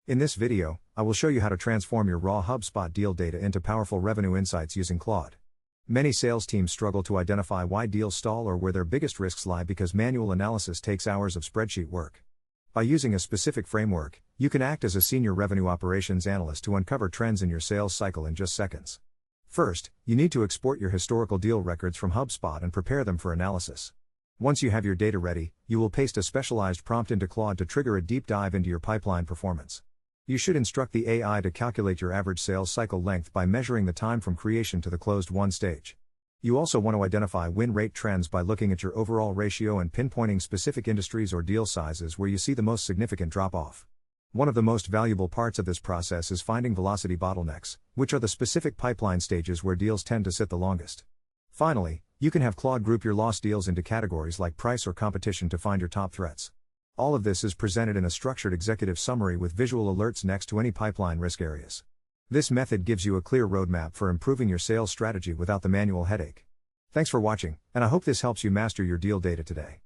In this video, I will show you how to transform your raw HubSpot deal data into powerful revenue insights using Claude. Many sales teams struggle to identify why deals stall or where their biggest risks lie because manual analysis takes hours of spreadsheet work. By using a specific framework, you can act as a senior revenue operations analyst to uncover trends in your sales cycle in just seconds. First, you need to export your historical deal records from HubSpot and prepare them for analysis. Once you have your data ready, you will paste a specialized prompt into Claude to trigger a deep dive into your pipeline performance. You should instruct the AI to calculate your average sales cycle length by measuring the time from creation to the closed-won stage. You also want to identify win rate trends by looking at your overall ratio and pinpointing specific industries or deal sizes where you see the most significant drop-off. One of the most valuable parts of this process is finding velocity bottlenecks, which are the specific pipeline stages where deals tend to sit the longest. Finally, you can have Claude group your lost deals into categories like price or competition to find your top threats. All of this is presented in a structured executive summary with visual alerts next to any pipeline risk areas. This method gives you a clear roadmap for improving your sales strategy without the manual headache. Thanks for watching, and I hope this helps you master your deal data today.